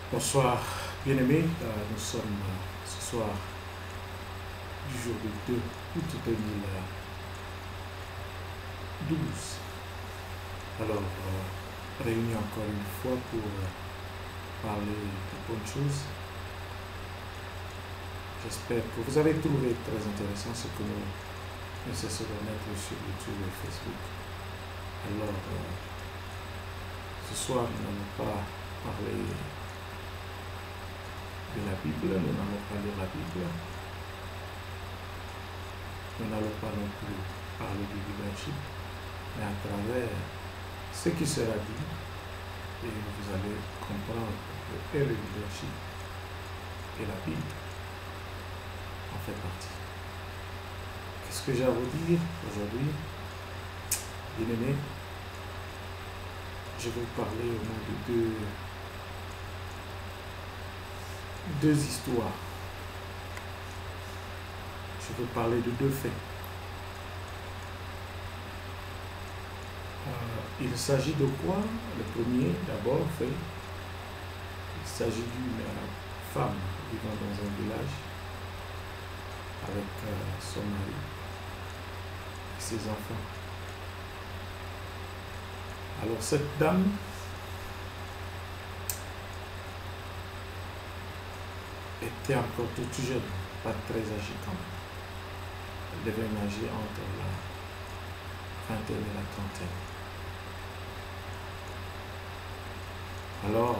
Bonsoir, bien-aimés. Nous sommes ce soir du jour du 2 août 2012. Alors, réunis encore une fois pour parler de bonnes choses. J'espère que vous avez trouvé très intéressant ce que nous cessons de mettre sur YouTube et Facebook. Alors, ce soir, nous n'allons pas parler de la Bible, nous n'allons pas lire la Bible, nous n'allons pas non plus parler du leadership, mais à travers ce qui sera dit, et vous allez comprendre que le leadership et la Bible en fait partie. Qu'est-ce que j'ai à vous dire aujourd'hui? Bien-aimés, je vais vous parler au nom de deux histoires. Je vais parler de deux faits. Il s'agit de quoi? Le premier, d'abord, fait. Il s'agit d'une femme vivant dans un village avec son mari et ses enfants. Alors cette dame était encore toute jeune, pas très âgée quand même. Elle devait nager entre la vingtaine et la trentaine. Alors,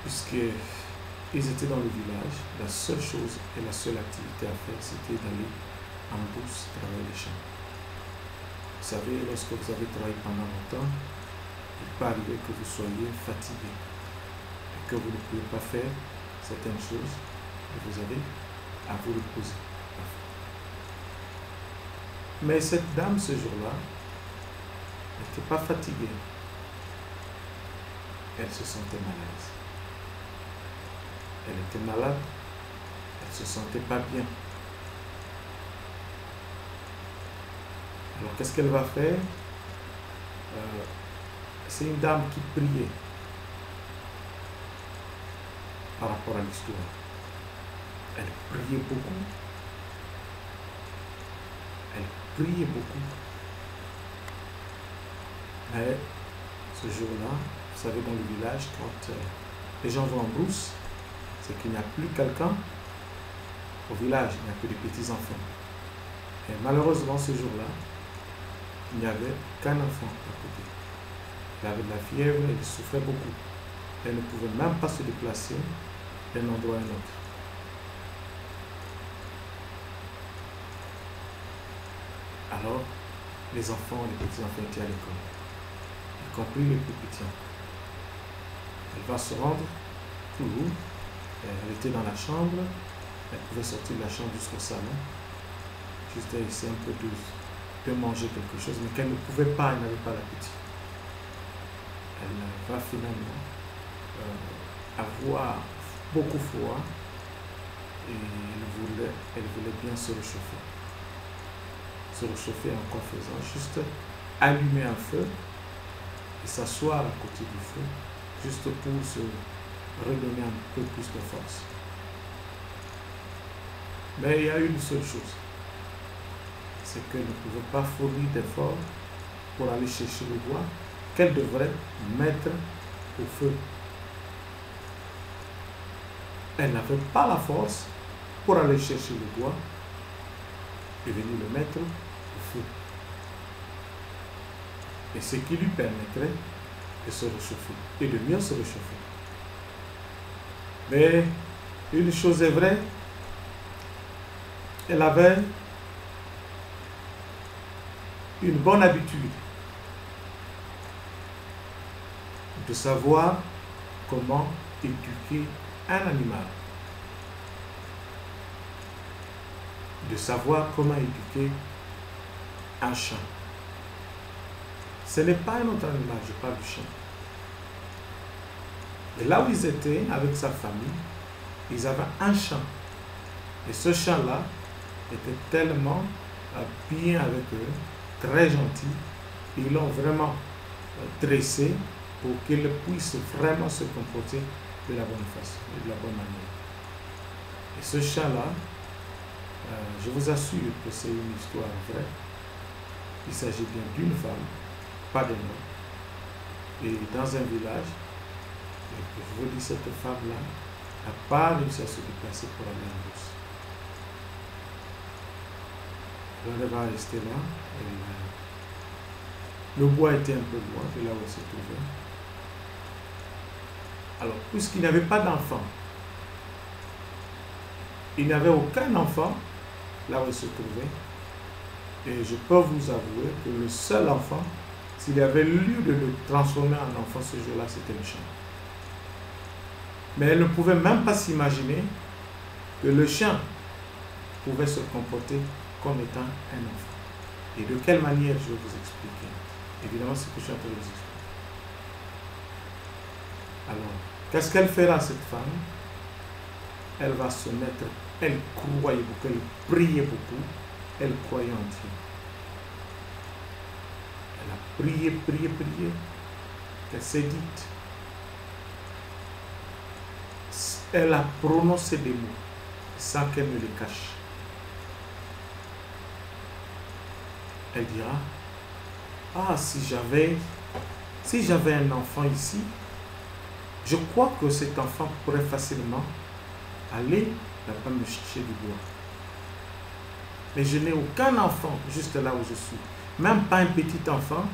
puisqu'ils étaient dans le village, la seule chose et la seule activité à faire, c'était d'aller en brousse travailler les champs. Vous savez, lorsque vous avez travaillé pendant longtemps, il peut arriver que vous soyez fatigué et que vous ne pouvez pas faire certaines choses et vous avez à vous reposer. Mais cette dame, ce jour-là, n'était pas fatiguée. Elle se sentait malade. Elle était malade, elle ne se sentait pas bien. Alors qu'est-ce qu'elle va faire? C'est une dame qui priait par rapport à l'histoire. Elle priait beaucoup. Elle priait beaucoup. Mais ce jour-là, vous savez, dans le village, quand les gens vont en brousse, c'est qu'il n'y a plus quelqu'un au village, il n'y a que des petits-enfants. Et malheureusement, ce jour-là, il n'y avait qu'un enfant à côté. Elle avait de la fièvre, elle souffrait beaucoup. Elle ne pouvait même pas se déplacer d'un endroit à un autre. Alors, les enfants, les petits-enfants étaient à l'école, y compris les plus petits. Elle va se rendre tout haut. Elle était dans la chambre. Elle pouvait sortir de la chambre jusqu'au salon, juste à essayer un peu de manger quelque chose, mais qu'elle ne pouvait pas, elle n'avait pas l'appétit. Elle va finalement avoir beaucoup froid et elle voulait bien se réchauffer. Se réchauffer en quoi faisant? Juste allumer un feu et s'asseoir à côté du feu, juste pour se redonner un peu plus de force. Mais il y a une seule chose, c'est qu'elle ne pouvait pas fournir d'efforts pour aller chercher le bois qu'elle devrait mettre au feu. Elle n'avait pas la force pour aller chercher le bois et venir le mettre au feu. Et ce qui lui permettrait de se réchauffer et de mieux se réchauffer. Mais une chose est vraie, elle avait une bonne habitude de savoir comment éduquer un animal, de savoir comment éduquer un chien. Ce n'est pas un autre animal, je parle du chien. Et là où ils étaient avec sa famille, ils avaient un chien. Et ce chien-là était tellement bien avec eux, très gentil. Ils l'ont vraiment dressé pour qu'il puisse vraiment se comporter de la bonne façon et de la bonne manière. Et ce chien-là, je vous assure que c'est une histoire vraie. Il s'agit bien d'une femme, pas d'un homme. Et dans un village, je vous dis, cette femme-là n'a pas réussi à se déplacer pour aller en bourse. Alors elle va rester là. Le bois était un peu loin de là où elle se trouvait. Alors, puisqu'il n'y avait pas d'enfant, il n'y avait aucun enfant là où elle se trouvait. Et je peux vous avouer que le seul enfant, s'il y avait lieu de le transformer en enfant ce jour-là, c'était le chien. Mais elle ne pouvait même pas s'imaginer que le chien pouvait se comporter comme étant un enfant. Et de quelle manière, je vais vous expliquer. Évidemment, c'est ce que je suis en train de vous expliquer. Alors, qu'est-ce qu'elle fera, cette femme? Elle va se mettre, elle croyait beaucoup, elle priait beaucoup, elle croyait en Dieu. Elle a prié, prié, prié. Elle s'est dite. Elle a prononcé des mots sans qu'elle ne les cache. Elle dira, ah, si j'avais un enfant ici, je crois que cet enfant pourrait facilement aller là-bas me chercher du bois. Mais je n'ai aucun enfant juste là où je suis. Même pas un petit enfant.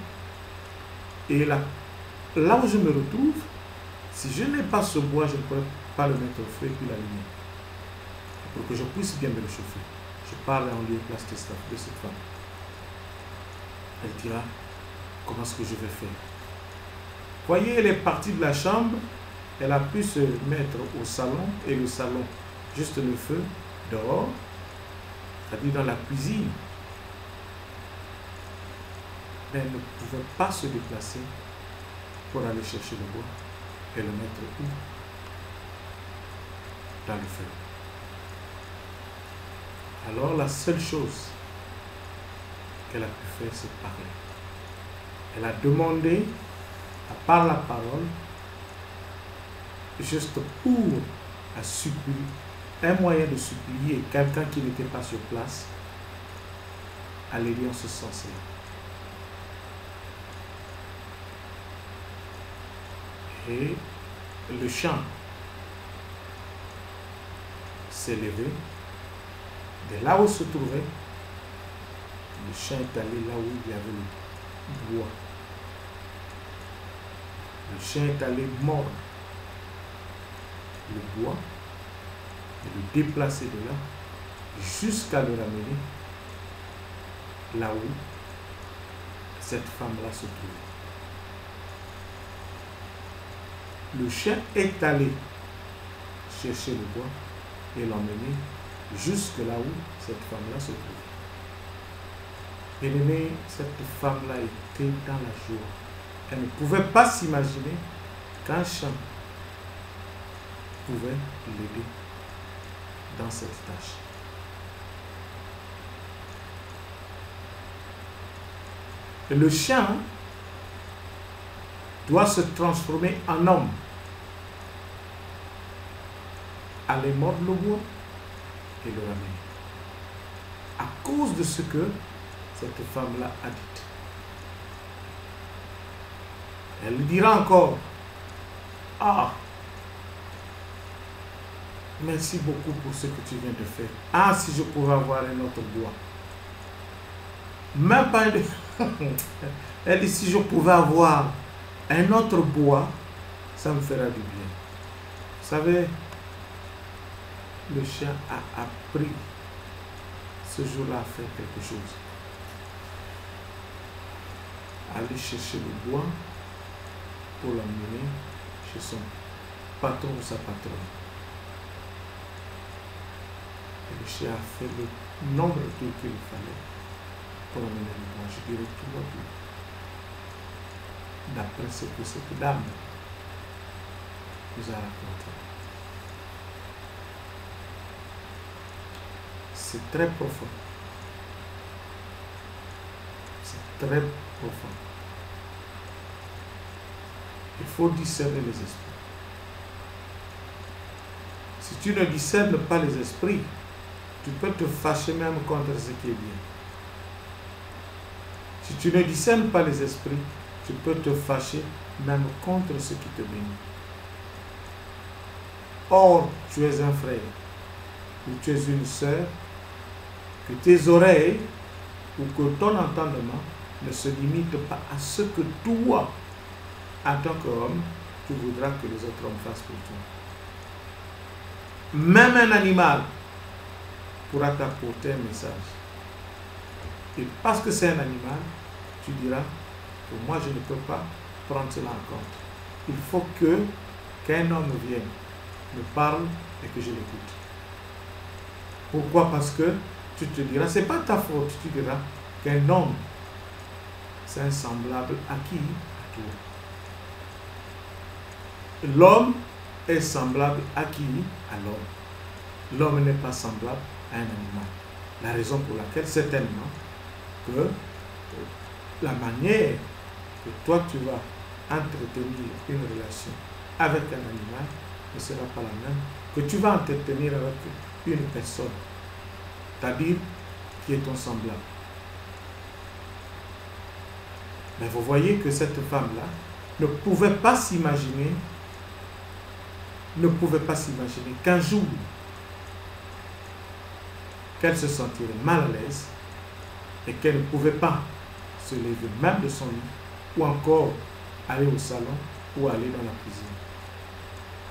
Et là où je me retrouve, si je n'ai pas ce bois, je ne pourrais pas le mettre au feu et puis l'allumer. Pour que je puisse bien me réchauffer. Je parle en lieu et place de cette femme. Elle dira, comment est-ce que je vais faire? Voyez, elle est partie de la chambre, elle a pu se mettre au salon, et le salon, juste le feu, dehors, c'est-à-dire dans la cuisine. Mais elle ne pouvait pas se déplacer pour aller chercher le bois et le mettre où? Dans le feu. Alors la seule chose qu'elle a pu faire, c'est parler. Elle a demandé, par la parole, juste pour un moyen de supplier quelqu'un qui n'était pas sur place, à l'aider en ce sens-là. Et le chant s'est levé. De là où il se trouvait, le chien est allé là où il y avait le bois. Le chien est allé mordre le bois et le déplacer de là jusqu'à le ramener là où cette femme-là se trouvait. Le chien est allé chercher le bois et l'emmener jusque là où cette femme-là se trouvait. Bien-aimé, cette femme-là était dans la joie. Elle ne pouvait pas s'imaginer qu'un chien pouvait l'aider dans cette tâche. Et le chien doit se transformer en homme. Aller mordre le bois et le ramener. À cause de ce que cette femme-là a dit. Elle dira encore, ah, merci beaucoup pour ce que tu viens de faire. Ah, si je pouvais avoir un autre bois. Même pas un... Elle dit, si je pouvais avoir un autre bois, ça me fera du bien. Vous savez, le chien a appris ce jour-là à faire quelque chose. Aller chercher le bois pour l'emmener chez son patron ou sa patronne. Et le chien a fait le nombre de tours qu'il fallait pour emmener le bois. Je dirais tout le monde. D'après ce que cette dame nous a raconté. C'est très profond. C'est très profond. Il faut discerner les esprits. Si tu ne discernes pas les esprits, tu peux te fâcher même contre ce qui est bien. Si tu ne discernes pas les esprits, tu peux te fâcher même contre ce qui te bénit. Or, tu es un frère ou tu es une sœur, que tes oreilles ou que ton entendement ne se limite pas à ce que toi, en tant qu'homme, tu voudras que les autres hommes fassent pour toi. Même un animal pourra t'apporter un message. Et parce que c'est un animal, tu diras que moi je ne peux pas prendre cela en compte. Il faut qu'un homme vienne, me parle et que je l'écoute. Pourquoi? Parce que tu te diras, c'est pas ta faute, tu diras qu'un homme, c'est un semblable à qui? À toi. L'homme est semblable à qui? À l'homme. L'homme n'est pas semblable à un animal. La raison pour laquelle, certainement, que la manière que toi tu vas entretenir une relation avec un animal ne sera pas la même que tu vas entretenir avec une personne, c'est-à-dire qui est ton semblable. Mais vous voyez que cette femme-là ne pouvait pas s'imaginer qu'un jour, qu'elle se sentirait mal à l'aise et qu'elle ne pouvait pas se lever même de son lit ou encore aller au salon ou aller dans la cuisine.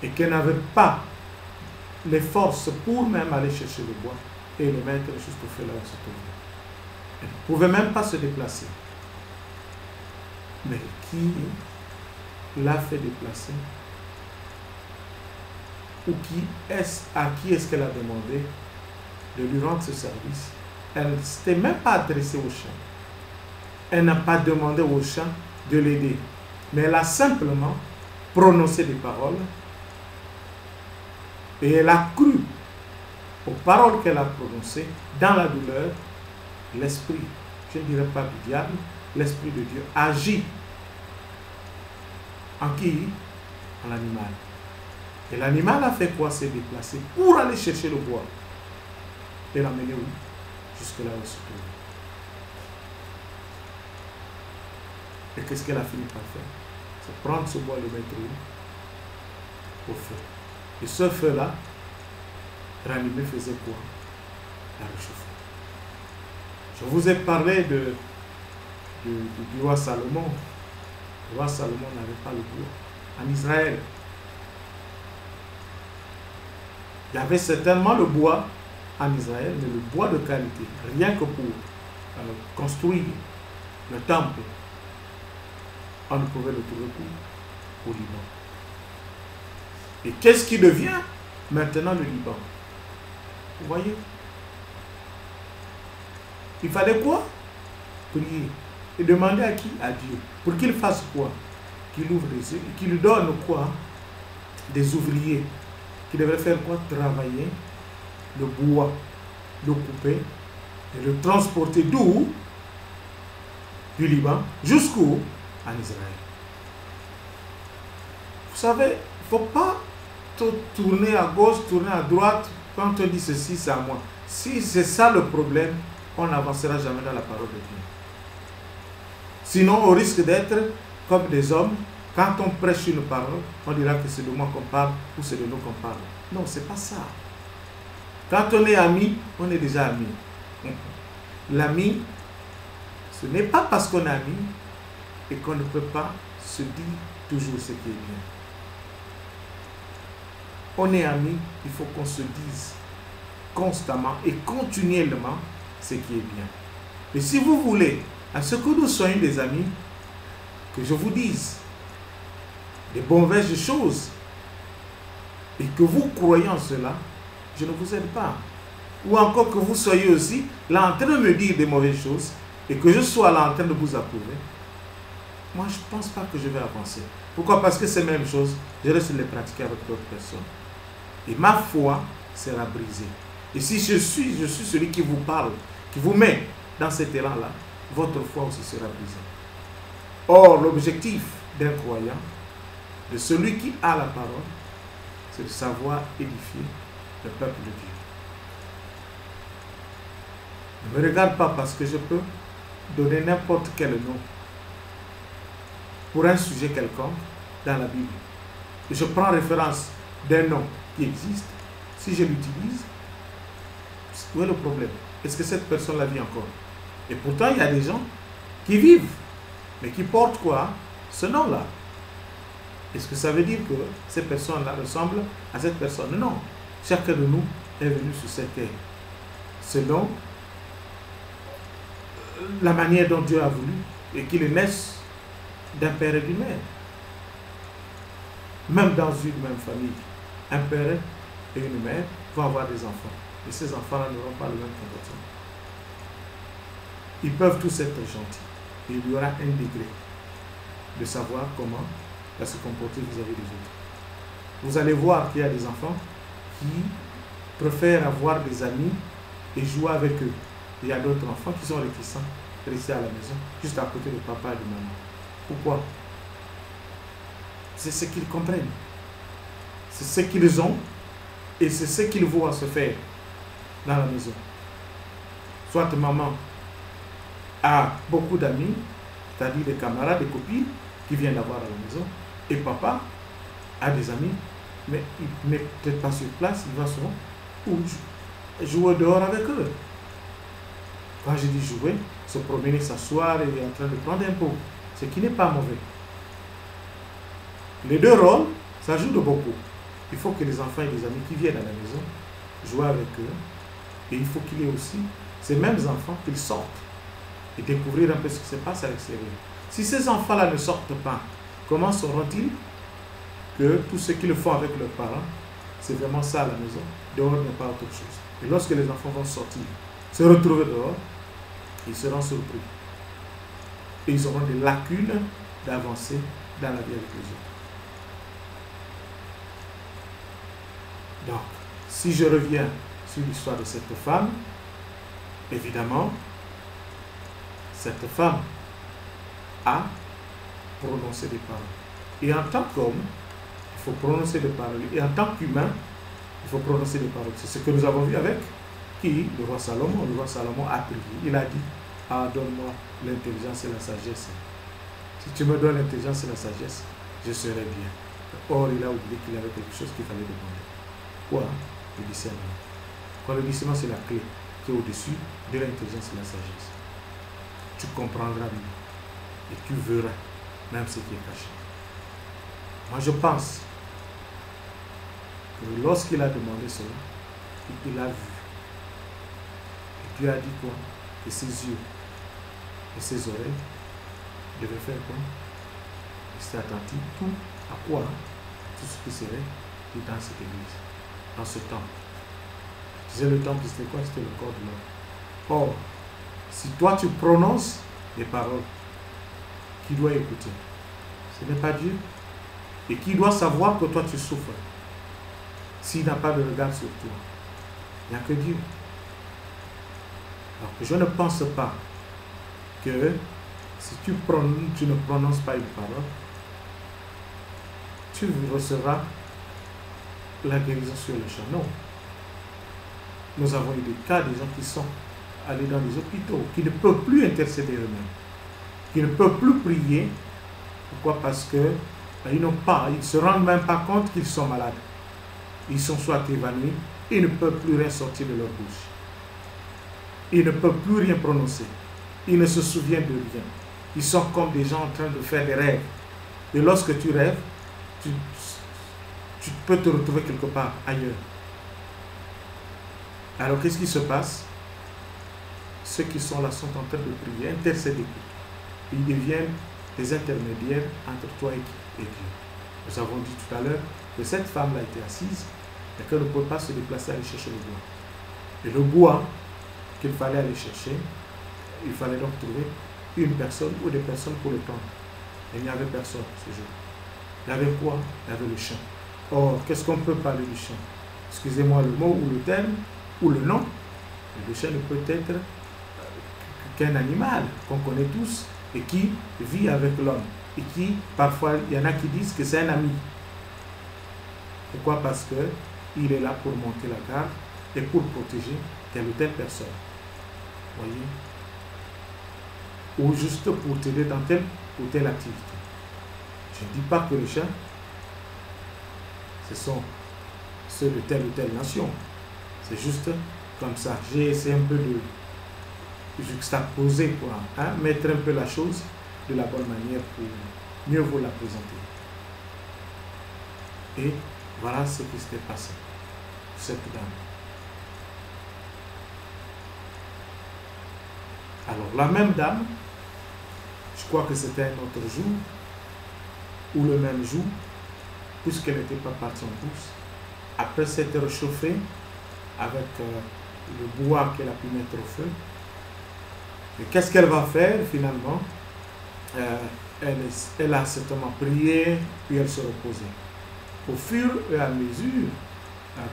Et qu'elle n'avait pas les forces pour même aller chercher le bois et le mettre juste au feu là où elle se trouvait. Elle ne pouvait même pas se déplacer. Mais qui l'a fait déplacer? Ou à qui est-ce qu'elle a demandé de lui rendre ce service? Elle ne s'était même pas adressée au chien. Elle n'a pas demandé au chien de l'aider. Mais elle a simplement prononcé des paroles. Et elle a cru aux paroles qu'elle a prononcées dans la douleur. L'esprit, je ne dirais pas du diable, l'esprit de Dieu agit en qui? En l'animal. Et l'animal a fait quoi? S'est déplacé pour aller chercher le bois. Et l'amener où? Jusque là où elle se trouve. Et qu'est-ce qu'elle a fini par faire? C'est prendre ce bois et le mettre où? Au feu. Et ce feu-là, rallumé faisait quoi? La réchauffer. Je vous ai parlé du roi Salomon. Le roi Salomon n'avait pas le bois. En Israël, il y avait certainement le bois en Israël, mais le bois de qualité. Rien que pour construire le temple, on ne pouvait le trouver au Liban. Et qu'est-ce qui devient maintenant le Liban? Vous voyez? Il fallait quoi? Prier. Et demander à qui? À Dieu. Pour qu'il fasse quoi? Qu'il ouvre les yeux et qu'il lui donne quoi? Des ouvriers qui devraient faire quoi? Travailler le bois, le couper et le transporter d'où? Du Liban jusqu'où? En Israël. Vous savez, il ne faut pas tourner à gauche, tourner à droite quand on dit ceci, c'est à moi. Si c'est ça le problème, on n'avancera jamais dans la parole de Dieu. Sinon, on risque d'être comme des hommes. Quand on prêche une parole, on dira que c'est de moi qu'on parle ou c'est de nous qu'on parle. Non, ce n'est pas ça. Quand on est ami, on est déjà ami. L'ami, ce n'est pas parce qu'on est ami et qu'on ne peut pas se dire toujours ce qui est bien. On est amis, il faut qu'on se dise constamment et continuellement ce qui est bien. Et si vous voulez, à ce que nous soyons des amis, que je vous dise des mauvaises choses et que vous croyez en cela, je ne vous aide pas. Ou encore que vous soyez aussi là en train de me dire des mauvaises choses et que je sois là en train de vous approuver, moi je ne pense pas que je vais avancer. Pourquoi? Parce que ces mêmes choses, je risque de les pratiquer avec d'autres personnes. Et ma foi sera brisée. Et si je suis celui qui vous parle, qui vous met dans cet élan-là, votre foi aussi sera brisée. Or, l'objectif d'un croyant, de celui qui a la parole, c'est de savoir édifier le peuple de Dieu. Ne me regarde pas parce que je peux donner n'importe quel nom pour un sujet quelconque dans la Bible. Et je prends référence d'un nom qui existe. Si je l'utilise, où est le problème? Est-ce que cette personne la vit encore? Et pourtant, il y a des gens qui vivent, mais qui portent quoi? Ce nom-là. Est-ce que ça veut dire que ces personnes-là ressemblent à cette personne? Non. Chacun de nous est venu sur cette terre selon la manière dont Dieu a voulu et qu'il naisse d'un père et d'une mère. Même dans une même famille, un père et une mère vont avoir des enfants. Et ces enfants-là n'auront pas le même comportement. Ils peuvent tous être gentils. Et il y aura un degré de savoir comment se comporter vis-à-vis des autres. Vous allez voir qu'il y a des enfants qui préfèrent avoir des amis et jouer avec eux. Il y a d'autres enfants qui sont réticents de rester à la maison, juste à côté de papa et de maman. Pourquoi? C'est ce qu'ils comprennent. C'est ce qu'ils ont et c'est ce qu'ils voient se faire dans la maison. Soit maman a beaucoup d'amis, c'est-à-dire des camarades, des copines qui viennent d'avoir à la maison, et papa a des amis, mais il n'est peut-être pas sur place, il va souvent ou jouer dehors avec eux. Quand je dis jouer, se promener, s'asseoir et en train de prendre un pot, ce qui n'est pas mauvais. Les deux rôles, ça joue de beaucoup. Il faut que les enfants et les amis qui viennent à la maison jouent avec eux, et il faut qu'il y ait aussi ces mêmes enfants qu'ils sortent et découvrir un peu ce qui se passe à l'extérieur. Si ces enfants-là ne sortent pas, comment sauront-ils que tout ce qu'ils font avec leurs parents, c'est vraiment ça à la maison, dehors n'est pas autre chose. Et lorsque les enfants vont sortir, se retrouver dehors, ils seront surpris. Et ils auront des lacunes d'avancer dans la vie avec les autres. Donc, si je reviens sur l'histoire de cette femme, évidemment, cette femme a prononcé des paroles. Et en tant qu'homme, il faut prononcer des paroles. Et en tant qu'humain, il faut prononcer des paroles. C'est ce que nous avons vu avec qui? Le roi Salomon. Le roi Salomon a prié. Il a dit, ah, donne-moi l'intelligence et la sagesse. Si tu me donnes l'intelligence et la sagesse, je serai bien. Or, il a oublié qu'il y avait quelque chose qu'il fallait demander. Quoi? Le discernement. Quand le discernement, c'est la clé qui est au-dessus de l'intelligence et la sagesse. Tu comprendras mieux et tu verras même ce qui est caché. Moi, je pense que lorsqu'il a demandé cela, il a vu. Et Dieu a dit quoi? Que ses yeux et ses oreilles devaient faire quoi? Rester attentifs tout à quoi? Tout ce qui serait dit dans cette église, dans ce temple. Je disais le temple, c'était quoi? C'était le corps de l'homme. Or, si toi tu prononces des paroles, qui doit écouter? Ce n'est pas Dieu. Et qui doit savoir que toi tu souffres s'il n'a pas de regard sur toi? Il n'y a que Dieu. Alors je ne pense pas que si tu ne prononces pas une parole, tu recevras la guérison sur le champ. Non. Nous avons eu des cas des gens qui sont allés dans les hôpitaux, qui ne peuvent plus intercéder eux-mêmes, qui ne peuvent plus prier. Pourquoi? Parce que ils ne se rendent même pas compte qu'ils sont malades. Ils sont soit évanouis, ils ne peuvent plus rien sortir de leur bouche. Ils ne peuvent plus rien prononcer. Ils ne se souviennent de rien. Ils sont comme des gens en train de faire des rêves. Et lorsque tu rêves, tu peux te retrouver quelque part ailleurs. Alors qu'est-ce qui se passe? Ceux qui sont là sont en train de prier, intercéder. Ils deviennent des intermédiaires entre toi et Dieu. Nous avons dit tout à l'heure que cette femme-là était assise et qu'elle ne pouvait pas se déplacer aller chercher le bois. Et le bois qu'il fallait aller chercher, il fallait donc trouver une personne ou des personnes pour le prendre. Et il n'y avait personne ce jour. Il y avait quoi? Il y avait le champ. Or, qu'est-ce qu'on peut parler du champ? Excusez-moi le mot ou le terme ou le nom. Le chien ne peut être qu'un animal qu'on connaît tous et qui vit avec l'homme. Et qui, parfois, il y en a qui disent que c'est un ami. Pourquoi? Parce que il est là pour monter la garde et pour protéger telle ou telle personne. Voyez? Ou juste pour t'aider dans telle ou telle activité. Je ne dis pas que les chiens, ce sont ceux de telle ou telle nation. C'est juste comme ça. J'ai essayé un peu de juxtaposer, quoi, hein, mettre un peu la chose de la bonne manière pour mieux vous la présenter. Et voilà ce qui s'était passé pour cette dame. Alors la même dame, je crois que c'était un autre jour, ou le même jour, puisqu'elle n'était pas partie en course, après s'être réchauffée avec le bois qu'elle a pu mettre au feu, et qu'est-ce qu'elle va faire finalement? Elle a certainement prié, puis elle se reposait. Au fur et à mesure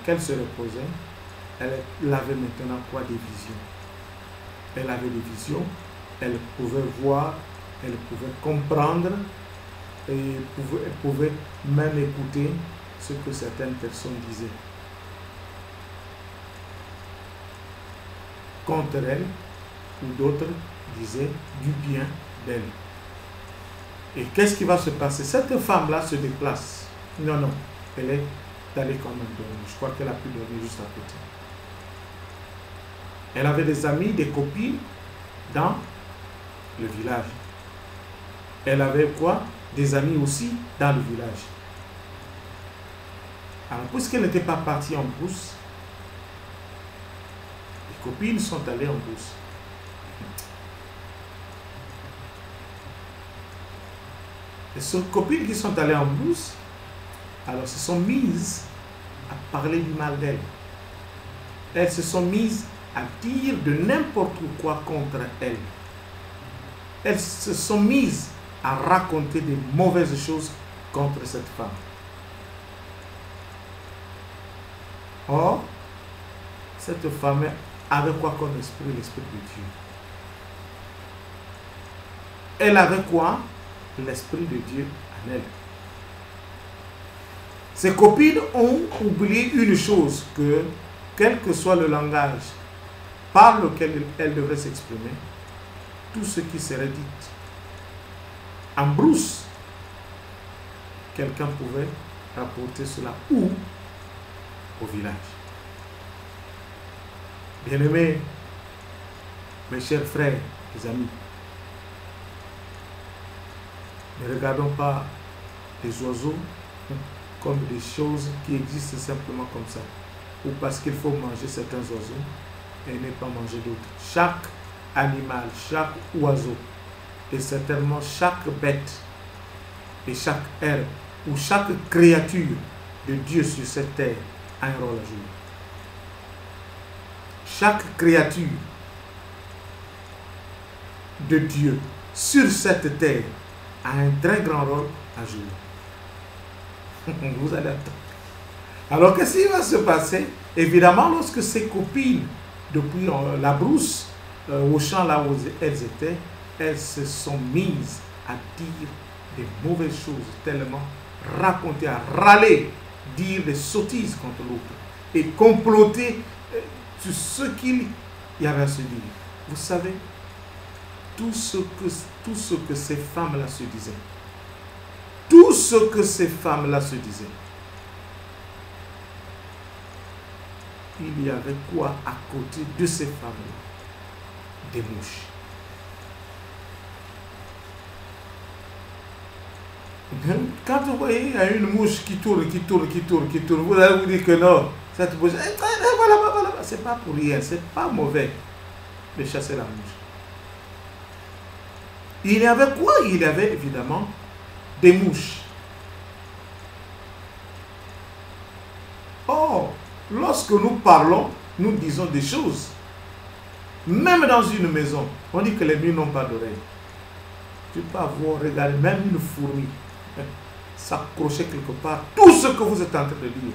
qu'elle se reposait, elle avait maintenant quoi? Des visions. Elle avait des visions, elle pouvait voir, elle pouvait comprendre, et elle pouvait même écouter ce que certaines personnes disaient contre elle, ou d'autres disaient du bien d'elle. Et qu'est-ce qui va se passer? Cette femme-là se déplace. Non, elle est allée quand même dormir. Je crois qu'elle a pu dormir juste à côté. Elle avait des amis, des copines dans le village. Elle avait quoi? Des amis aussi dans le village. Alors, puisqu'elle n'était pas partie en brousse, les copines sont allées en brousse. Et ces copines qui sont allées en brousse, alors se sont mises à parler du mal d'elle. Elles se sont mises à dire de n'importe quoi contre elle. Elles se sont mises à raconter des mauvaises choses contre cette femme. Or, cette femme avait quoi comme esprit? L'esprit de Dieu. Elle avait quoi? L'esprit de Dieu en elle. Ses copines ont oublié une chose, que quel que soit le langage par lequel elle devrait s'exprimer, tout ce qui serait dit en brousse, quelqu'un pouvait rapporter cela où? Au village. Bien-aimés, mes chers frères, mes amis, ne regardons pas les oiseaux comme des choses qui existent simplement comme ça, ou parce qu'il faut manger certains oiseaux et ne pas manger d'autres. Chaque animal, chaque oiseau, et certainement chaque bête, et chaque herbe, ou chaque créature de Dieu sur cette terre a un rôle à jouer. Chaque créature de Dieu sur cette terre a un très grand rôle à jouer. Vous allez attendre. Alors qu'est-ce qui va se passer? Évidemment, lorsque ses copines, depuis la brousse, au champ là où elles étaient, elles se sont mises à dire des mauvaises choses, tellement raconter, à râler, dire des sottises contre l'autre et comploter sur ce qu'il y avait à se dire. Vous savez, tout ce que ces femmes-là se disaient, tout ce que ces femmes-là se disaient, il y avait quoi à côté de ces femmes-là? Des mouches. Quand vous voyez, il y a une mouche qui tourne, vous allez vous dire que non, cette mouche, voilà, c'est pas pour rien, c'est pas mauvais de chasser la mouche. Il y avait quoi? Il y avait évidemment des mouches. Or, lorsque nous parlons, nous disons des choses. Même dans une maison, on dit que les murs n'ont pas d'oreilles. Tu peux avoir regardé même une fourmi s'accrocher quelque part. Tout ce que vous êtes en train de dire,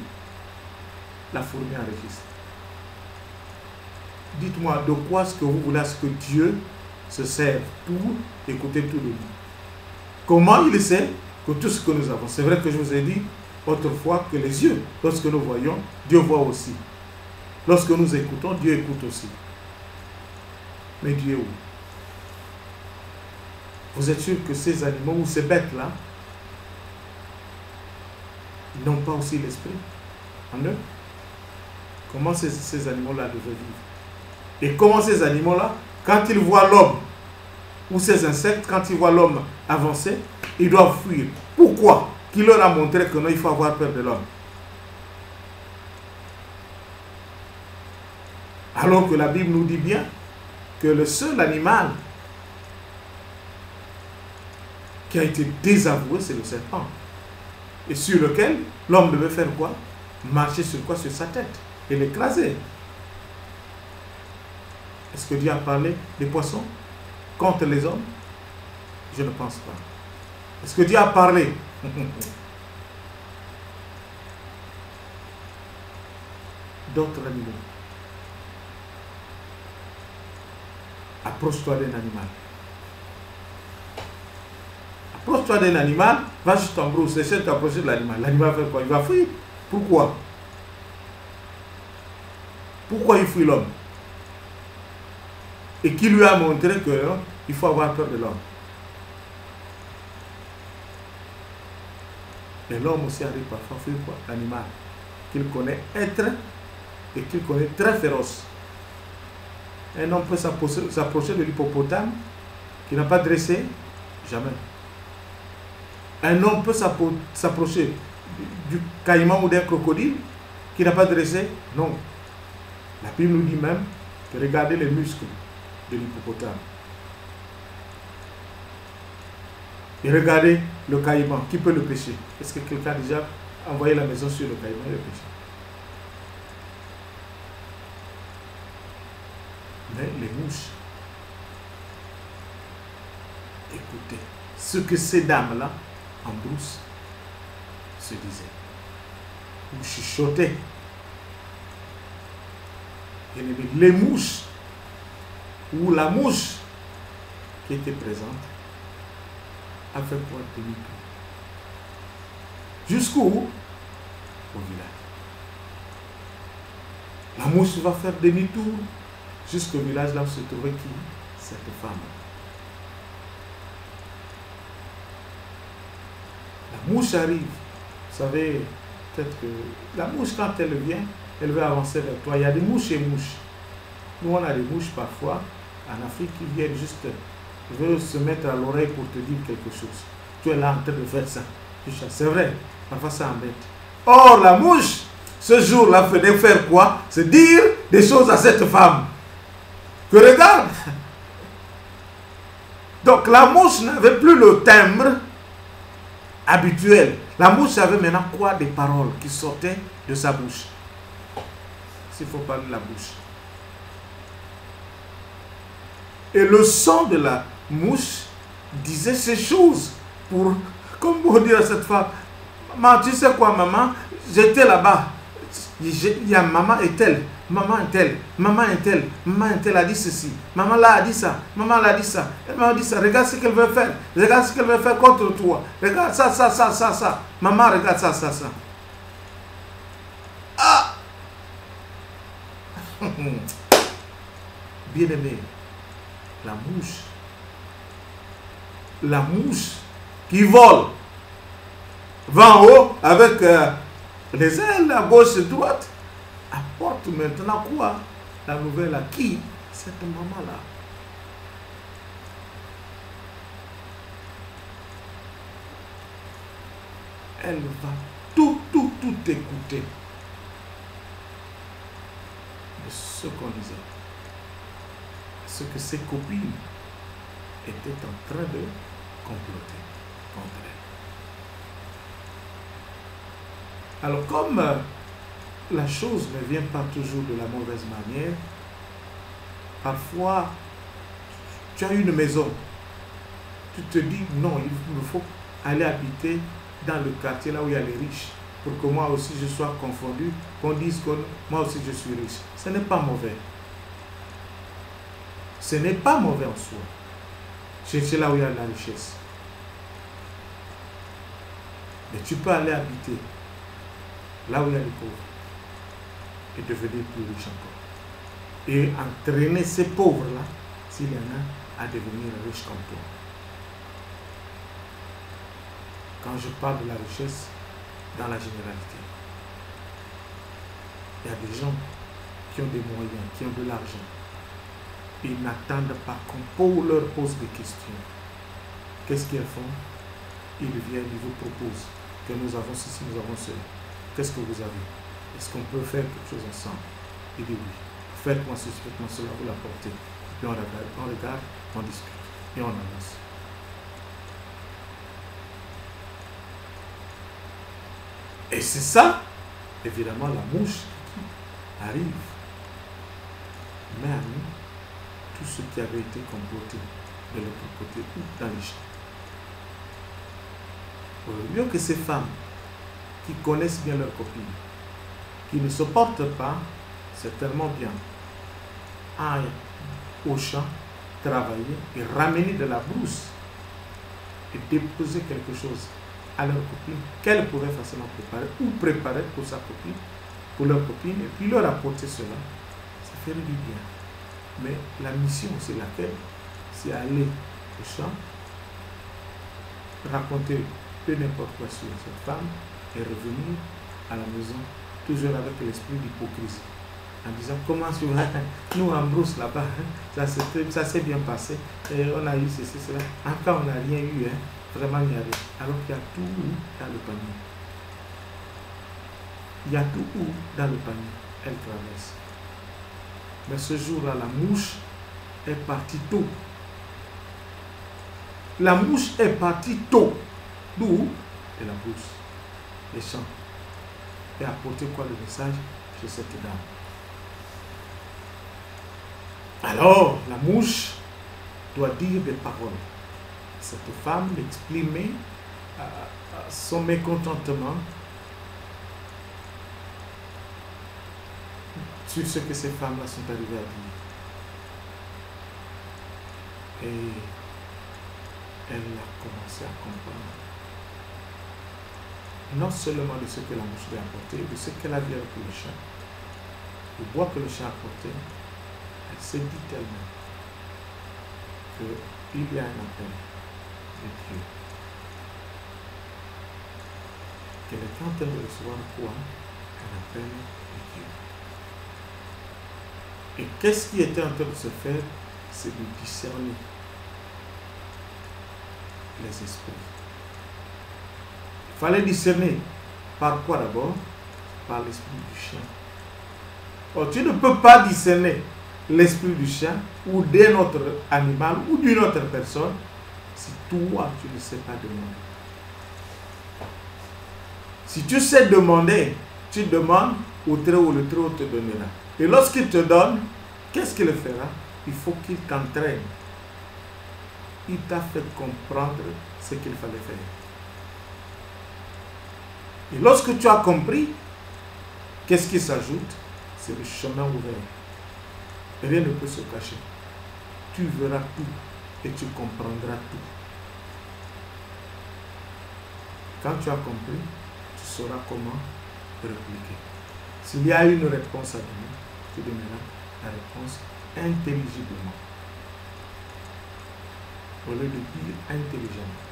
la fourmi enregistre. Dites-moi, de quoi est-ce que vous voulez que Dieu se serve pour écouter tout le monde? Comment il sait que tout ce que nous avons, c'est vrai que je vous ai dit, autrefois que les yeux. Lorsque nous voyons, Dieu voit aussi. Lorsque nous écoutons, Dieu écoute aussi. Mais Dieu est où? Vous êtes sûr que ces animaux ou ces bêtes-là n'ont pas aussi l'esprit en eux? Comment ces animaux-là devaient vivre? Et comment ces animaux-là, quand ils voient l'homme, ou ces insectes, quand ils voient l'homme avancer, ils doivent fuir. Pourquoi? Qui leur a montré que non, il faut avoir peur de l'homme. Alors que la Bible nous dit bien que le seul animal qui a été désavoué, c'est le serpent. Et sur lequel l'homme devait faire quoi? Marcher sur quoi? Sur sa tête et l'écraser. Est-ce que Dieu a parlé des poissons contre les hommes? Je ne pense pas. Est-ce que Dieu a parlé d'autres animaux? Approche-toi d'un animal. Approche-toi d'un animal, va juste en brousse, essaie de t'approcher de l'animal. L'animal va faire quoi? Il va fuir. Pourquoi? Pourquoi il fuit l'homme? Et qui lui a montré qu'il faut avoir peur de l'homme? Et l'homme aussi arrive parfois à fuir quoi? L'animal qu'il connaît être et qu'il connaît très féroce. Un homme peut s'approcher de l'hippopotame qui n'a pas dressé? Jamais. Un homme peut s'approcher du caïman ou d'un crocodile qui n'a pas dressé? Non. La Bible nous dit même que regardez les muscles de l'hippopotame. Et regardez le caïman, qui peut le pêcher? Est-ce que quelqu'un a déjà envoyé la maison sur le caïman et le pêcher? Mais les mouches, écoutez, ce que ces dames-là, en brousse, se disaient, ou chuchotaient. Les mouches, ou la mouche qui était présente, a fait quoi? Demi-tour. Jusqu'où? Au village. La mouche va faire demi-tour jusqu'au village là où se trouvait qui? Cette femme. La mouche arrive. Vous savez, peut-être que la mouche, quand elle vient, elle veut avancer vers toi. Il y a des mouches et mouches. Nous, on a des mouches parfois en Afrique qui viennent juste, veulent se mettre à l'oreille pour te dire quelque chose. Tu es là en train de faire ça. C'est vrai, parfois ça embête. Or, la mouche, ce jour-là, venait faire quoi? C'est dire des choses à cette femme. Que regarde. Donc, la mouche n'avait plus le timbre habituel. La mouche avait maintenant quoi? Des paroles qui sortaient de sa bouche. S'il faut parler de la bouche. Et le son de la mouche disait ces choses pour, comme pour dire à cette femme, maman, tu sais quoi, maman, j'étais là-bas, il y a maman et telle, maman est telle, maman est telle, maman est telle a dit ceci, maman là a dit ça, maman l'a dit ça, maman a dit ça, regarde ce qu'elle veut faire, regarde ce qu'elle veut faire contre toi, regarde ça, ça, ça, ça, ça, maman regarde ça, ça, ça. Ah! Bien aimé, la mouche qui vole, va en haut avec les ailes à gauche et droite, apporte maintenant quoi? La nouvelle à qui? Cette maman-là. Elle va tout écouter de ce qu'on disait. Ce que ses copines étaient en train de comploter contre elle. Alors comme la chose ne vient pas toujours de la mauvaise manière, parfois tu as une maison, tu te dis non, il me faut aller habiter dans le quartier là où il y a les riches, pour que moi aussi je sois confondu, qu'on dise que moi aussi je suis riche. Ce n'est pas mauvais. Ce n'est pas mauvais en soi. Chercher là où il y a de la richesse. Mais tu peux aller habiter là où il y a les pauvres, et devenir plus riche encore. Et entraîner ces pauvres-là, s'il y en a, à devenir riches comme toi. Quand je parle de la richesse, dans la généralité, il y a des gens qui ont des moyens, qui ont de l'argent. Ils n'attendent pas qu'on leur pose des questions. Qu'est-ce qu'ils font? Ils viennent, ils vous proposent que nous avons ceci, nous avons cela. Qu'est-ce que vous avez? Est-ce qu'on peut faire quelque chose ensemble? Il dit oui. Faites-moi ceci, faites-moi cela, vous l'apportez. Puis on regarde, on discute et on avance. Et c'est ça, évidemment, la mouche qui arrive. Mais à nous, tout ce qui avait été comploté de l'autre côté ou dans les champs. Au lieu que ces femmes qui connaissent bien leurs copines, qui ne se portent pas, c'est tellement bien, aillent au champ, travailler et ramener de la brousse et déposer quelque chose à leur copine qu'elle pouvait facilement préparer ou préparer pour sa copine, pour leur copine, et puis leur apporter cela, ça ferait du bien. Mais la mission, c'est laquelle? C'est aller au champ, raconter peu n'importe quoi sur cette femme et revenir à la maison, toujours avec l'esprit d'hypocrisie, en disant comment tu vas, nous en brousse là-bas, ça s'est bien passé, et on a eu ceci, cela, encore on n'a rien eu, vraiment il n'y a rien, alors qu'il y a tout dans le panier. Il y a tout dans le panier, elle traverse. Mais ce jour-là, la mouche est partie tôt. La mouche est partie tôt. D'où? De la brousse, les champs. Et apporter quoi le message chez cette dame? Alors, la mouche doit dire des paroles. Cette femme exprimer son mécontentement sur ce que ces femmes-là sont arrivées à dire. Et elle a commencé à comprendre. Non seulement de ce que la mouche lui a apporté, de ce qu'elle a vu avec le chat, le bois que le chat a apporté, elle s'est dit elle-même qu'il y a un appel de Dieu. Qu'elle est en train de recevoir quoi? Un appel de Dieu. Et qu'est-ce qui était en train de se faire? C'est de discerner les esprits. Il fallait discerner par quoi d'abord? Par l'esprit du chien. Or, tu ne peux pas discerner l'esprit du chien ou d'un autre animal ou d'une autre personne si toi tu ne sais pas demander. Si tu sais demander, tu demandes au Très-Haut, le Très-Haut te donnera. Et lorsqu'il te donne, qu'est-ce qu'il fera? Il faut qu'il t'entraîne. Il t'a fait comprendre ce qu'il fallait faire. Et lorsque tu as compris, qu'est-ce qui s'ajoute? C'est le chemin ouvert. Rien ne peut se cacher. Tu verras tout et tu comprendras tout. Quand tu as compris, tu sauras comment répliquer. S'il y a une réponse à donner, tu donneras la réponse intelligiblement. Au lieu de dire intelligemment.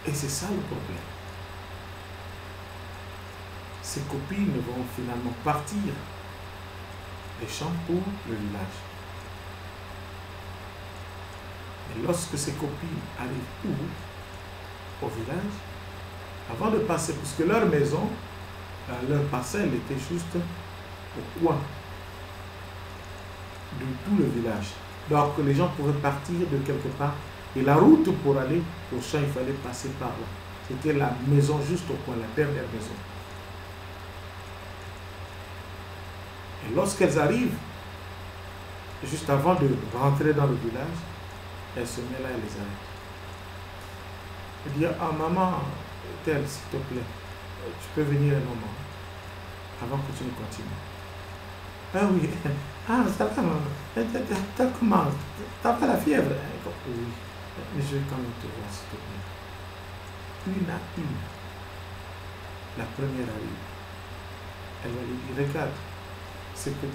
Et c'est ça le problème. Ces copines vont finalement partir des champs pour le village. Et lorsque ces copines arrivent où? Au village, avant de passer, parce que leur maison, leur parcelle était juste au coin de tout le village. Donc les gens pouvaient partir de quelque part. Et la route pour aller au champ, il fallait passer par là. C'était la maison juste au coin, la dernière maison. Et lorsqu'elles arrivent, juste avant de rentrer dans le village, elles se mettent là et les arrêtent. Elle dit, ah maman, telle, s'il te plaît, tu peux venir un moment, avant que tu ne continues. Ah oui, ah ça va maman, t'as comment? T'as pas la fièvre? Oui, mais je vais quand même te voir s'il te plaît. Une à une, La première arrive. Elle va lui dire, regarde, c'est que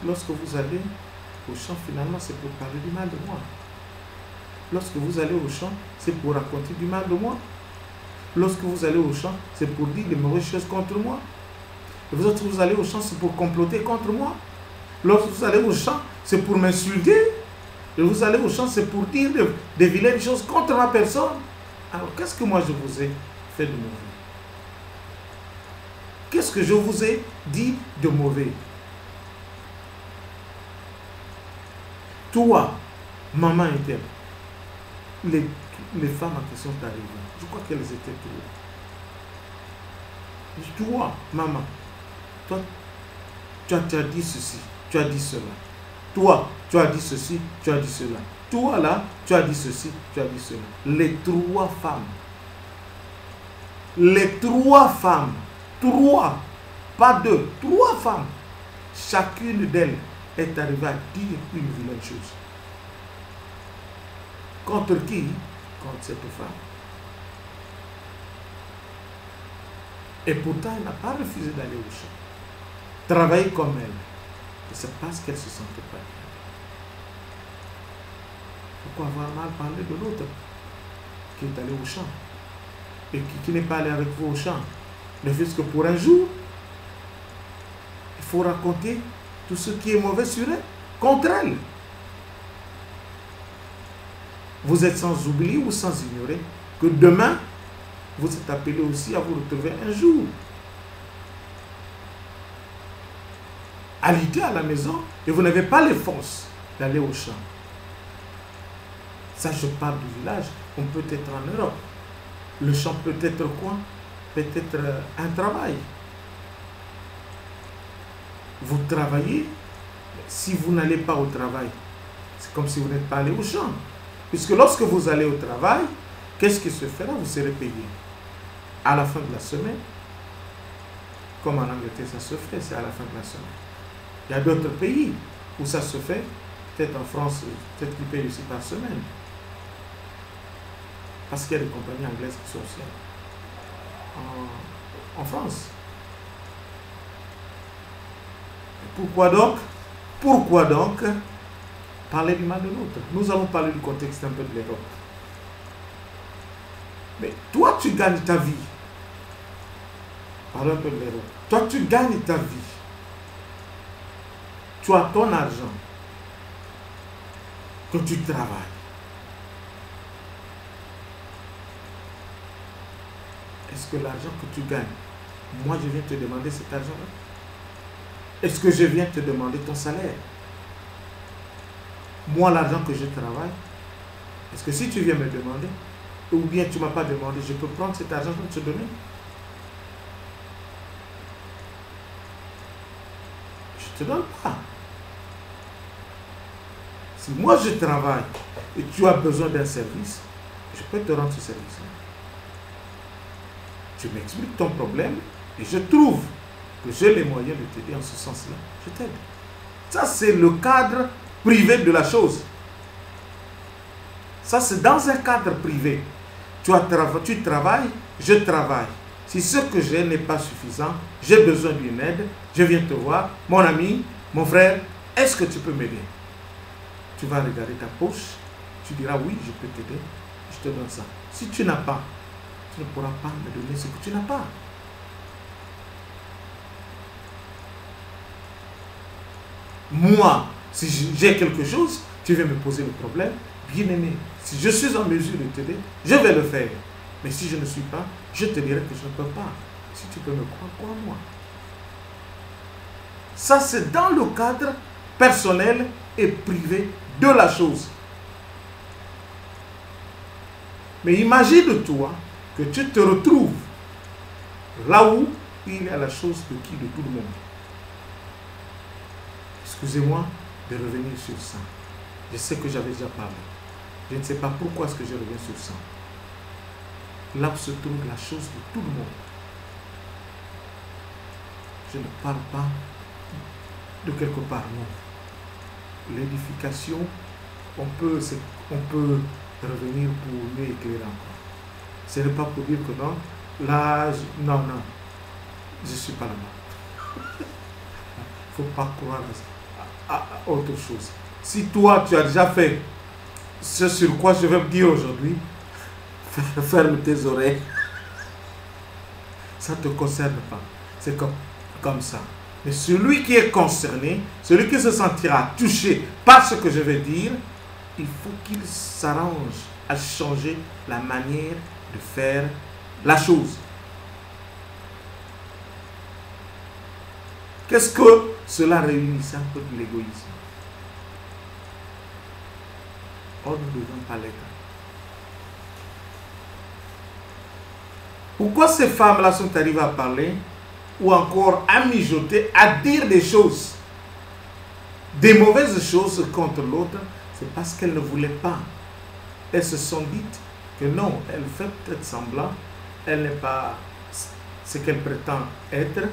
lorsque vous allez au champ, finalement, c'est pour parler du mal de moi. Lorsque vous allez au champ, c'est pour raconter du mal de moi. Lorsque vous allez au champ, c'est pour dire de mauvaises choses contre moi. Et vous autres, vous allez au champ, c'est pour comploter contre moi. Lorsque vous allez au champ, c'est pour m'insulter. Et vous allez au champ, c'est pour dire des vilaines choses contre ma personne. Alors, qu'est-ce que moi je vous ai fait de mauvais? Qu'est-ce que je vous ai dit de mauvais? Toi, maman interne, les femmes en question t'arrivent. Je crois qu'elles étaient toutes. Toi, maman, toi, tu as dit ceci, tu as dit cela. Toi, tu as dit ceci, tu as dit cela. Toi, là, tu as dit ceci, tu as dit cela. Les trois femmes, trois, pas deux, trois femmes, chacune d'elles est arrivée à dire une vilaine chose. Contre qui? Contre cette femme. Et pourtant, elle n'a pas refusé d'aller au champ. Travailler comme elle. Et c'est parce qu'elle se sentait pas bien. Pourquoi avoir mal parlé de l'autre qui est allé au champ et qui n'est pas allé avec vous au champ? Ne fût-ce que pour un jour. Il faut raconter tout ce qui est mauvais sur elle, contre elle. Vous êtes sans oublier ou sans ignorer que demain, vous êtes appelé aussi à vous retrouver un jour. Habitez à la maison et vous n'avez pas les forces d'aller au champ. Ça, je parle du village. On peut être en Europe. Le champ peut être quoi? Peut-être un travail. Vous travaillez. Si vous n'allez pas au travail, c'est comme si vous n'êtes pas allé au champ. Puisque lorsque vous allez au travail, qu'est-ce qui se fera? Vous serez payé. À la fin de la semaine, comme en Angleterre, ça se fait, c'est à la fin de la semaine. Il y a d'autres pays où ça se fait, peut-être en France, peut-être qu'ils payent aussi par semaine. Parce qu'il y a des compagnies anglaises qui sont aussi en France. Et pourquoi donc parler du mal de l'autre? Nous allons parler du contexte un peu de l'Europe. Mais toi, tu gagnes ta vie. Parlons un peu de l'Europe. Toi, tu gagnes ta vie. Tu as ton argent que tu travailles. Est-ce que l'argent que tu gagnes, moi je viens te demander cet argent-là? Est-ce que je viens te demander ton salaire? Moi, l'argent que je travaille, est-ce que si tu viens me demander, ou bien tu ne m'as pas demandé, je peux prendre cet argent pour te donner? Je ne te donne pas. Si moi je travaille et tu as besoin d'un service, je peux te rendre ce service-là. Tu m'expliques ton problème et je trouve que j'ai les moyens de t'aider en ce sens-là. Je t'aide. Ça, c'est le cadre privé de la chose. Ça, c'est dans un cadre privé. Tu travailles, je travaille. Si ce que j'ai n'est pas suffisant, j'ai besoin d'une aide, je viens te voir, mon ami, mon frère, est-ce que tu peux m'aider? Tu vas regarder ta poche, tu diras oui, je peux t'aider, je te donne ça. Si tu n'as pas, tu ne pourras pas me donner ce que tu n'as pas. Moi, si j'ai quelque chose, tu viens me poser le problème, bien aimé, si je suis en mesure de t'aider, je vais le faire. Mais si je ne suis pas, je te dirai que je ne peux pas. Si tu peux me croire, crois-moi. Ça, c'est dans le cadre personnel et privé de la chose. Mais imagine-toi que tu te retrouves là où il y a la chose de qui? De tout le monde. Excusez-moi de revenir sur ça. Je sais que j'avais déjà parlé. Je ne sais pas pourquoi est-ce que je reviens sur ça. Là où se trouve la chose de tout le monde. Je ne parle pas de quelque part, non. L'édification, on peut revenir pour mieux éclairer encore. Ce n'est pas pour dire que non, là, non. je ne suis pas là-bas. Il ne faut pas croire à autre chose. Si toi, tu as déjà fait ce sur quoi je vais me dire aujourd'hui, ferme tes oreilles. Ça ne te concerne pas. C'est comme ça. Mais celui qui est concerné, celui qui se sentira touché par ce que je vais dire, il faut qu'il s'arrange à changer la manière de faire la chose. Qu'est-ce que cela réunit? C'est un peu de l'égoïsme. Or, nous ne devons pas l'être. Pourquoi ces femmes-là sont arrivées à parler ou encore à mijoter, à dire des choses, des mauvaises choses contre l'autre? C'est parce qu'elles ne voulaient pas. Elles se sont dites que non, elle fait peut-être semblant, elle n'est pas ce qu'elle prétend être.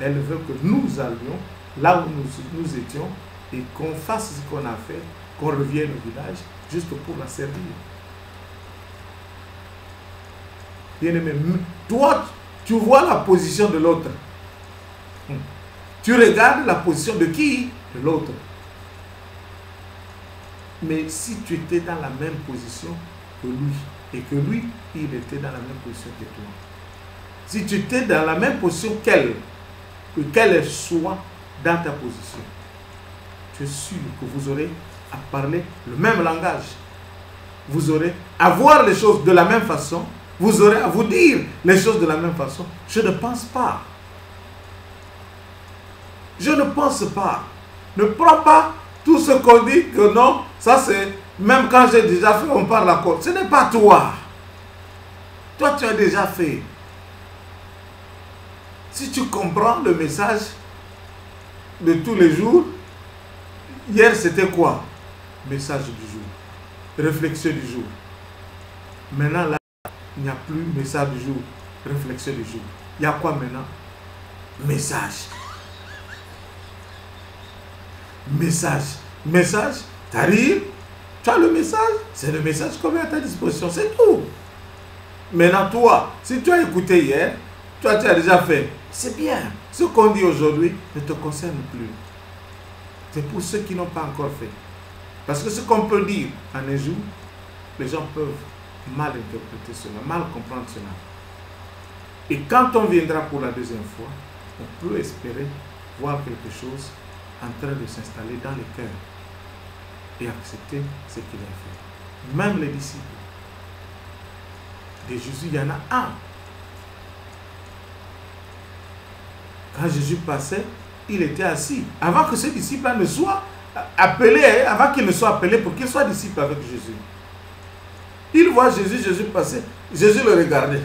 Elle veut que nous allions là où nous étions et qu'on fasse ce qu'on a fait, qu'on revienne au village juste pour la servir. Bien-aimé, toi, tu vois la position de l'autre. Tu regardes la position de qui? De l'autre. Mais si tu étais dans la même position que lui, et que lui, il était dans la même position que toi, si tu étais dans la même position qu'elle, qu'elle soit dans ta position, tu es sûr que vous aurez à parler le même langage. Vous aurez à voir les choses de la même façon. Vous aurez à vous dire les choses de la même façon. Je ne pense pas. Je ne pense pas. Ne prends pas tout ce qu'on dit que non, ça c'est, même quand j'ai déjà fait, on parle encore. Ce n'est pas toi. Toi, tu as déjà fait. Si tu comprends le message de tous les jours, hier c'était quoi? Message du jour. Réflexion du jour. Maintenant, là, il n'y a plus message du jour. Réflexion du jour. Il y a quoi maintenant? Message. Message. Message, t'arrives, tu as le message, c'est le message qu'on met à ta disposition, c'est tout. Maintenant, toi, si tu as écouté hier, toi tu as déjà fait, c'est bien. Ce qu'on dit aujourd'hui ne te concerne plus. C'est pour ceux qui n'ont pas encore fait. Parce que ce qu'on peut dire en un jour, les gens peuvent mal interpréter cela, mal comprendre cela. Et quand on viendra pour la deuxième fois, on peut espérer voir quelque chose en train de s'installer dans les cœurs et accepter ce qu'il a fait. Même les disciples de Jésus, il y en a un. Quand Jésus passait, il était assis. Avant que ce disciple ne soit appelé, avant qu'il ne soit appelé pour qu'il soit disciple avec Jésus. Il voit Jésus, Jésus passer. Jésus le regardait.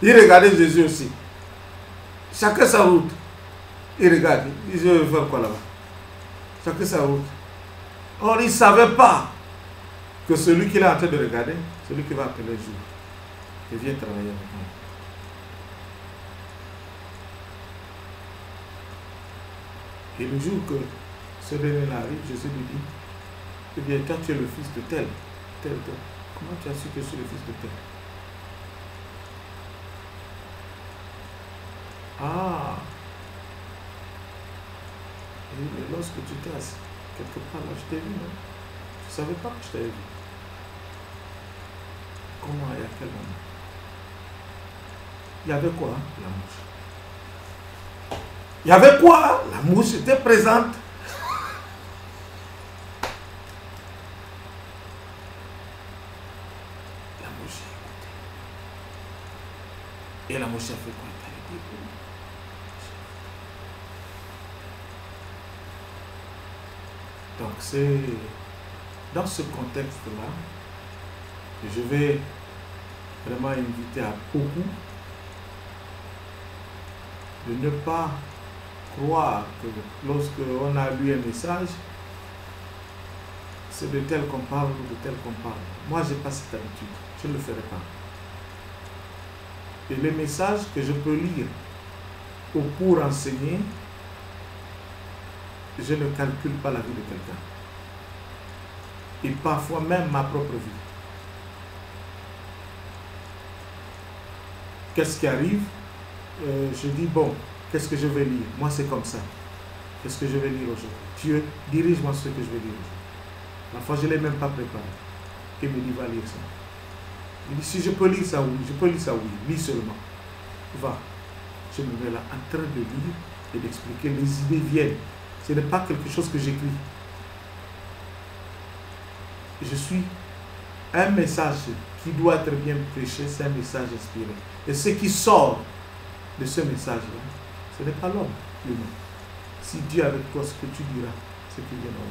Il regardait Jésus aussi. Chacun sa route. Il regarde. Il dit, je vais faire quoi là-bas? Chacun sa route. Or, il ne savait pas que celui qu'il est en train de regarder, celui qui va appeler le jour, il vient travailler avec moi. Et le jour que ce dernier arrive, Jésus lui dit, eh bien, toi tu es le fils de tel, tel, tel. Comment tu as su que je suis le fils de tel? Ah! Et lorsque tu t'es assis, quelque part là, je t'ai vu, non? Tu ne savais pas que je t'avais vu. Comment et à quel moment? Il y avait quoi? La mouche. Il y avait quoi? La mouche était présente. La mouche a écouté. Et la mouche a fait quoi? Elle a dit, donc c'est dans ce contexte-là que je vais vraiment inviter à beaucoup de ne pas croire que lorsqu'on a lu un message, c'est de tel qu'on parle ou de tel qu'on parle. Moi, je n'ai pas cette habitude. Je ne le ferai pas. Et les messages que je peux lire ou pour enseigner, je ne calcule pas la vie de quelqu'un. Et parfois même ma propre vie. Qu'est-ce qui arrive? je dis, bon, qu'est-ce que je vais lire? Moi, c'est comme ça. Qu'est-ce que je vais lire aujourd'hui? Dieu, dirige-moi ce que je vais lire aujourd'hui. Parfois, je ne l'ai même pas préparé. Il me dit, va lire ça. Il dit, si je peux lire ça, oui. Je peux lire ça, oui. Lis seulement. Va. Je me mets là en train de lire et d'expliquer. Les idées viennent. Ce n'est pas quelque chose que j'écris. Je suis un message qui doit être bien prêché, c'est un message inspiré. Et ce qui sort de ce message-là, ce n'est pas l'homme lui-même. Si Dieu est avec toi, ce que tu diras, c'est qu'il viendra.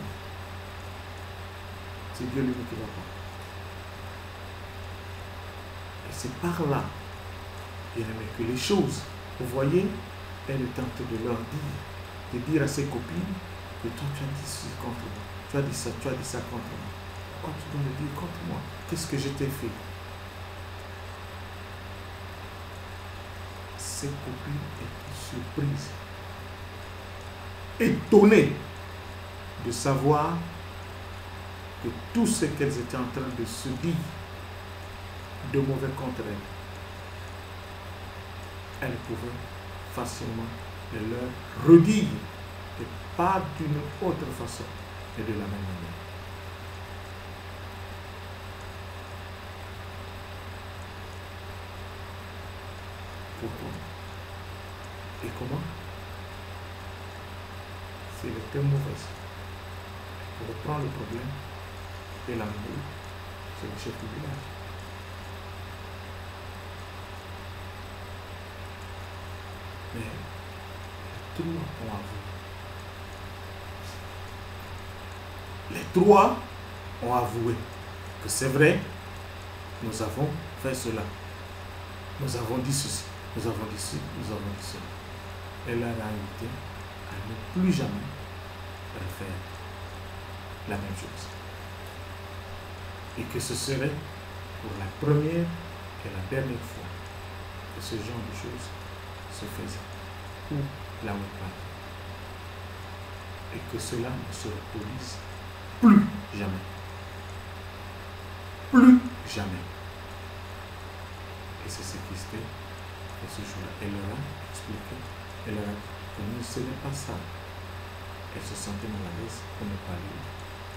C'est Dieu lui-même qui va parler. Et c'est par là, bien aimé, que les choses, vous voyez, elle est tentée de leur dire, de dire à ses copines que toi tu as dit ceci contre moi, tu as dit ça contre moi. Pourquoi tu dois le dire contre moi? Qu'est-ce que je t'ai fait? Ses copines étaient surprises, étonnées de savoir que tout ce qu'elles étaient en train de se dire de mauvais contre elles pouvaient facilement le leur redire, et pas d'une autre façon, mais de la même manière. Pourquoi? Et comment? Si elle était mauvaise, on reprend le problème et l'amener, c'est le chef du village. Mais les trois ont avoué. Les trois ont avoué que c'est vrai, nous avons fait cela. Nous avons dit ceci, nous avons dit ceci, nous avons dit cela. Et la réalité, à ne plus jamais refaire la même chose. Et que ce serait pour la première et la dernière fois que ce genre de choses se faisait, ou la pas, et que cela ne se reproduise plus jamais. Plus jamais. Et c'est ce qui se fait et ce jour-là. Elle leur a expliqué, elle leur a dit que non, ce n'est pas ça. Elle se sentait mal à l'aise pour ne pas lire.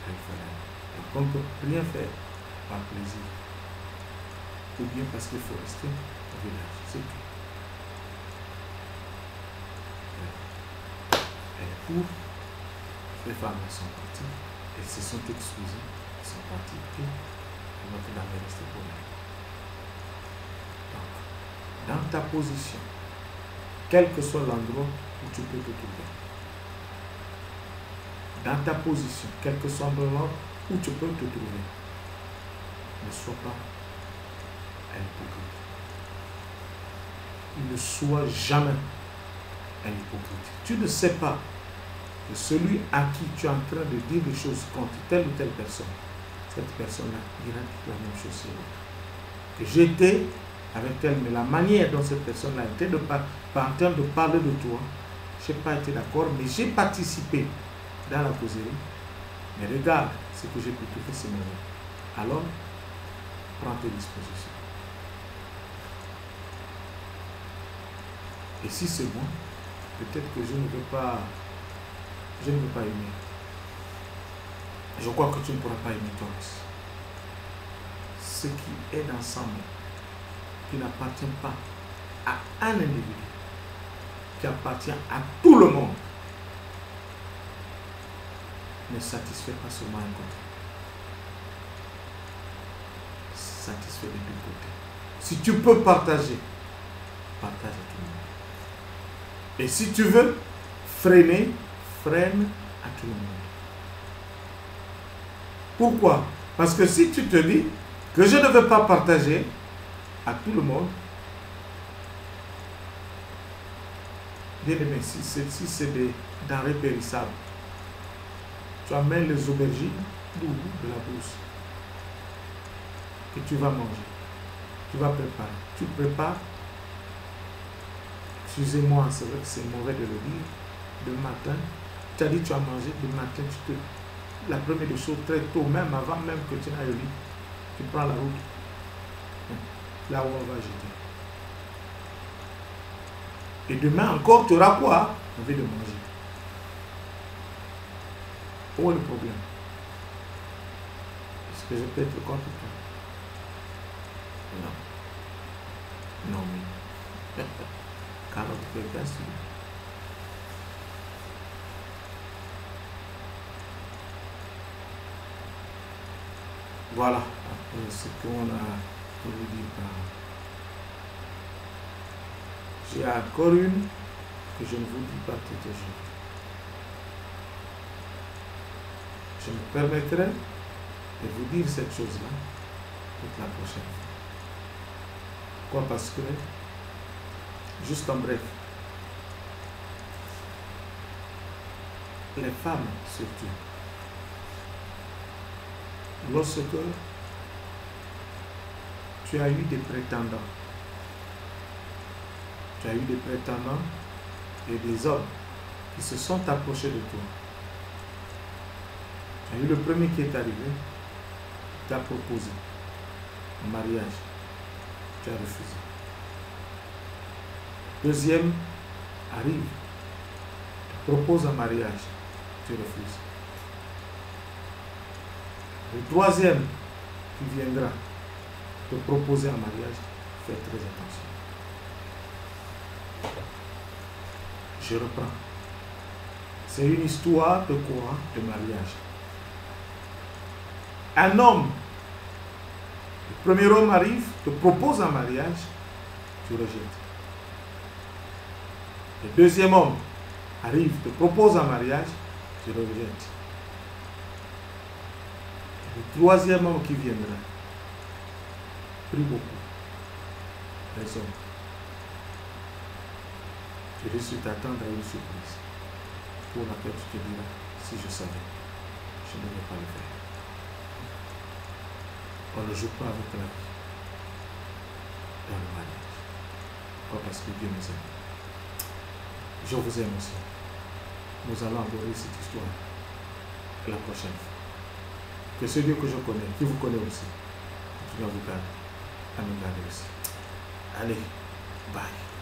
Elle fallait. Donc on ne peut rien faire par plaisir, ou bien parce qu'il faut rester au village. C'est tout. Et pour les femmes, elles sont parties, elles se sont excusées, elles sont parties, et notre dame est restée pour elle. Donc, dans ta position, quel que soit l'endroit où tu peux te trouver, dans ta position, quel que soit l'endroit où tu peux te trouver, ne sois pas un hypocrite. Ne sois jamais un hypocrite. Tu ne sais pas que celui à qui tu es en train de dire des choses contre telle ou telle personne, cette personne-là dira la même chose sur l'autre. Que j'étais avec elle, mais la manière dont cette personne-là était en train de parler de toi, je n'ai pas été d'accord, mais j'ai participé dans la causerie. Mais regarde ce que j'ai pu trouver, c'est mauvais. Alors, prends tes dispositions. Et si c'est bon, peut-être que je ne veux pas aimer. Je crois que tu ne pourras pas aimer toi aussi. Ce qui est ensemble, qui n'appartient pas à un individu, qui appartient à tout le monde, ne satisfait pas seulement un côté. Satisfait des deux côtés. Si tu peux partager, partage à tout le monde. Et si tu veux freiner, freine à tout le monde. Pourquoi? Parce que si tu te dis que je ne veux pas partager à tout le monde, bien aimé, si c'est des denrées périssables, tu amènes les aubergines d'où? De la bourse que tu vas manger. Tu vas préparer. Tu prépares. Excusez-moi, c'est vrai que c'est mauvais de le dire. Le matin, tu as dit que tu as mangé. Le matin, la première des choses, très tôt, même avant même que tu n'ailles au lit, tu prends la route. Là où on va jeter. Et demain encore, tu auras quoi? Envie de manger. Où est le problème? Est-ce que je peux être contre toi? Non. Non, mais... Car notre Père, bien sûr. Voilà, après ce qu'on a voulu dire par... J'ai encore une que je ne vous dis pas tout aujourd'hui. Je me permettrai de vous dire cette chose-là toute la prochaine fois. Pourquoi? Parce que, juste en bref, les femmes surtout, lorsque tu as eu des prétendants, et des hommes qui se sont approchés de toi. Tu as eu le premier qui est arrivé, qui t'a proposé un mariage, tu as refusé. Deuxième arrive, te propose un mariage, tu refuses. Le troisième qui viendra te proposer un mariage, fais très attention. Je reprends. C'est une histoire de quoi? De mariage. Un homme, le premier homme arrive, te propose un mariage, tu rejettes. Le deuxième homme arrive, te propose un mariage, tu rejettes. Le troisième homme qui viendra, prie beaucoup. Les hommes. Tu risques de t'attendre à une surprise pour laquelle tu te diras, si je savais, je ne vais pas le faire. On ne joue pas avec la vie dans le mariage. Pas parce que Dieu nous aime. Je vous aime aussi. Nous allons aborder cette histoire la prochaine fois. Que ce Dieu que je connais, qui vous connaît aussi, continue à vous garder, à nous garder aussi. Allez, bye.